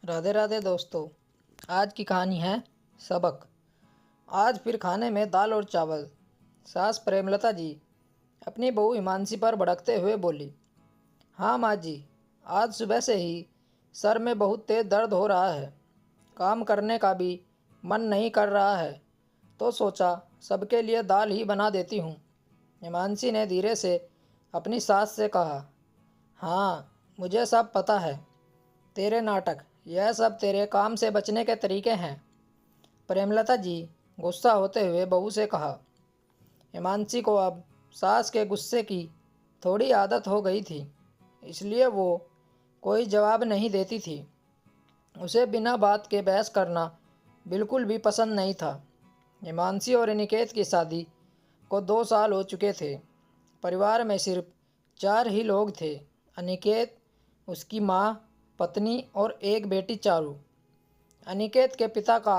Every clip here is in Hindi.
राधे राधे दोस्तों। आज की कहानी है सबक। आज फिर खाने में दाल और चावल। सास प्रेमलता जी अपनी बहू हिमांशी पर भड़कते हुए बोली, हाँ माँ जी, आज सुबह से ही सर में बहुत तेज दर्द हो रहा है। काम करने का भी मन नहीं कर रहा है, तो सोचा सबके लिए दाल ही बना देती हूँ। हिमांशी ने धीरे से अपनी सास से कहा, हाँ मुझे सब पता है, तेरे नाटक, यह सब तेरे काम से बचने के तरीके हैं। प्रेमलता जी गुस्सा होते हुए बहू से कहा। हिमांशी को अब सास के गुस्से की थोड़ी आदत हो गई थी, इसलिए वो कोई जवाब नहीं देती थी। उसे बिना बात के बहस करना बिल्कुल भी पसंद नहीं था। हिमांशी और अनिकेत की शादी को 2 साल हो चुके थे। परिवार में सिर्फ 4 ही लोग थे, अनिकेत, उसकी माँ, पत्नी और एक बेटी चारू। अनिकेत के पिता का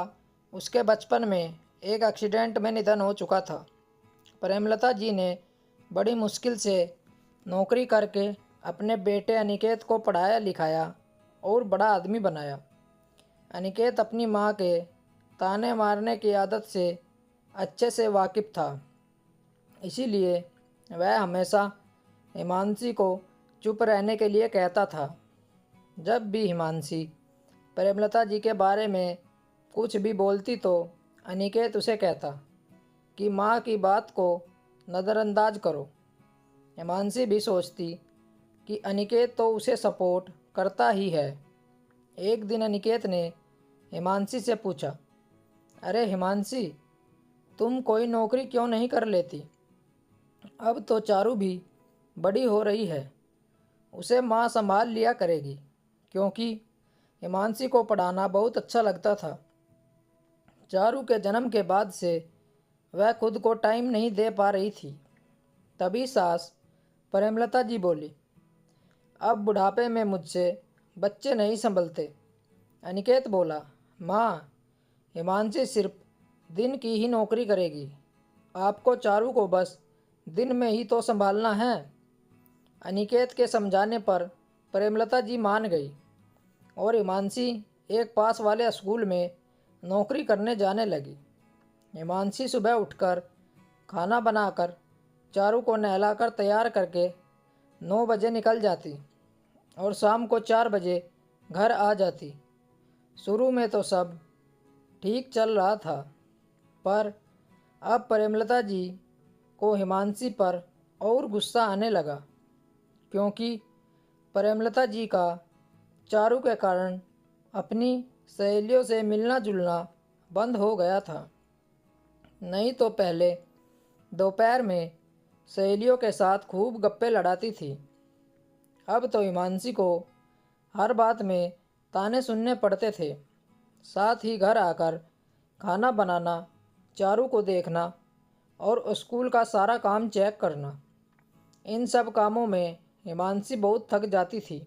उसके बचपन में एक एक्सीडेंट में निधन हो चुका था। प्रेमलता जी ने बड़ी मुश्किल से नौकरी करके अपने बेटे अनिकेत को पढ़ाया लिखाया और बड़ा आदमी बनाया। अनिकेत अपनी माँ के ताने मारने की आदत से अच्छे से वाकिफ़ था, इसीलिए वह हमेशा हिमांशी को चुप रहने के लिए कहता था। जब भी हिमांशी प्रेमलता जी के बारे में कुछ भी बोलती तो अनिकेत उसे कहता कि माँ की बात को नज़रअंदाज करो। हिमांशी भी सोचती कि अनिकेत तो उसे सपोर्ट करता ही है। एक दिन अनिकेत ने हिमांशी से पूछा, अरे हिमांशी, तुम कोई नौकरी क्यों नहीं कर लेती? अब तो चारू भी बड़ी हो रही है, उसे माँ संभाल लिया करेगी। क्योंकि हिमांशी को पढ़ाना बहुत अच्छा लगता था। चारू के जन्म के बाद से वह खुद को टाइम नहीं दे पा रही थी। तभी सास प्रेमलता जी बोली, अब बुढ़ापे में मुझसे बच्चे नहीं संभलते। अनिकेत बोला, माँ, हिमांशी सिर्फ दिन की ही नौकरी करेगी, आपको चारू को बस दिन में ही तो संभालना है। अनिकेत के समझाने पर प्रेमलता जी मान गई और हिमांशी एक पास वाले स्कूल में नौकरी करने जाने लगी। हिमांशी सुबह उठकर खाना बनाकर चारू को नहलाकर तैयार करके 9 बजे निकल जाती और शाम को 4 बजे घर आ जाती। शुरू में तो सब ठीक चल रहा था, पर अब प्रेमलता जी को हिमांशी पर और गुस्सा आने लगा, क्योंकि प्रेमलता जी का चारू के कारण अपनी सहेलियों से मिलना जुलना बंद हो गया था। नहीं तो पहले दोपहर में सहेलियों के साथ खूब गप्पे लड़ाती थी। अब तो हिमांशी को हर बात में ताने सुनने पड़ते थे। साथ ही घर आकर खाना बनाना, चारू को देखना और स्कूल का सारा काम चेक करना, इन सब कामों में हिमांशी बहुत थक जाती थी।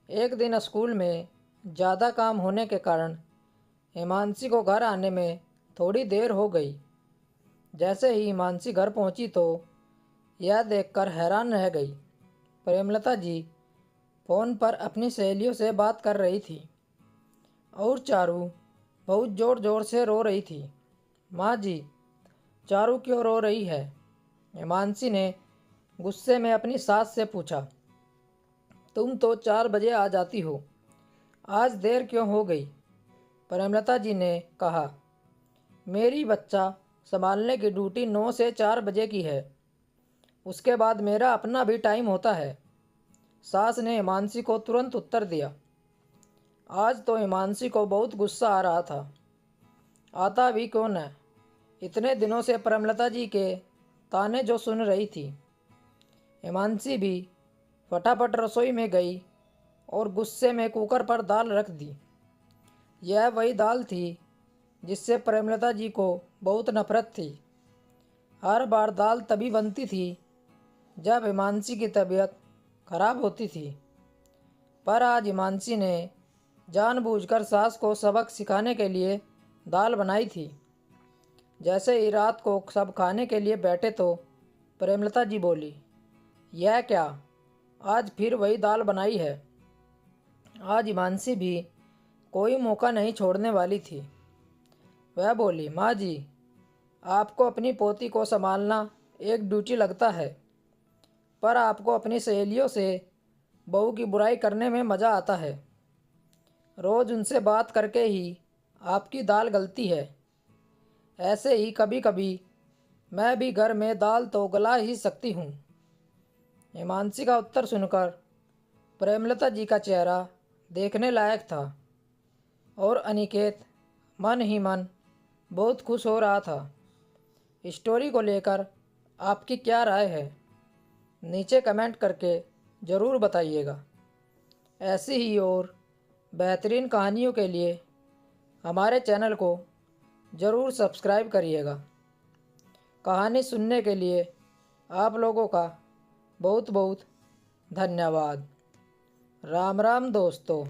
एक दिन स्कूल में ज़्यादा काम होने के कारण हिमांशी को घर आने में थोड़ी देर हो गई। जैसे ही हिमांशी घर पहुंची तो यह देखकर हैरान रह गई। प्रेमलता जी फ़ोन पर अपनी सहेलियों से बात कर रही थी और चारू बहुत ज़ोर ज़ोर से रो रही थी। माँ जी, चारू क्यों रो रही है? हिमांशी ने गुस्से में अपनी सास से पूछा। तुम तो 4 बजे आ जाती हो, आज देर क्यों हो गई? प्रेमलता जी ने कहा, मेरी बच्चा संभालने की ड्यूटी 9 से 4 बजे की है, उसके बाद मेरा अपना भी टाइम होता है। सास ने हिमांशी को तुरंत उत्तर दिया। आज तो हिमांशी को बहुत गुस्सा आ रहा था। आता भी क्यों न, इतने दिनों से प्रेमलता जी के ताने जो सुन रही थी। हिमांशी भी फटाफट रसोई में गई और गुस्से में कुकर पर दाल रख दी। यह वही दाल थी जिससे प्रेमलता जी को बहुत नफरत थी। हर बार दाल तभी बनती थी जब हिमांशी की तबीयत खराब होती थी, पर आज हिमांशी ने जानबूझकर सास को सबक सिखाने के लिए दाल बनाई थी। जैसे ही रात को सब खाने के लिए बैठे तो प्रेमलता जी बोली, यह क्या, आज फिर वही दाल बनाई है? आज हिमांशी भी कोई मौका नहीं छोड़ने वाली थी। वह बोली, माँ जी, आपको अपनी पोती को संभालना एक ड्यूटी लगता है, पर आपको अपनी सहेलियों से बहू की बुराई करने में मज़ा आता है। रोज़ उनसे बात करके ही आपकी दाल गलती है। ऐसे ही कभी कभी मैं भी घर में दाल तो गला ही सकती हूँ। हिमांशी का उत्तर सुनकर प्रेमलता जी का चेहरा देखने लायक था और अनिकेत मन ही मन बहुत खुश हो रहा था। स्टोरी को लेकर आपकी क्या राय है, नीचे कमेंट करके ज़रूर बताइएगा। ऐसी ही और बेहतरीन कहानियों के लिए हमारे चैनल को ज़रूर सब्सक्राइब करिएगा। कहानी सुनने के लिए आप लोगों का बहुत बहुत धन्यवाद। राम राम दोस्तों।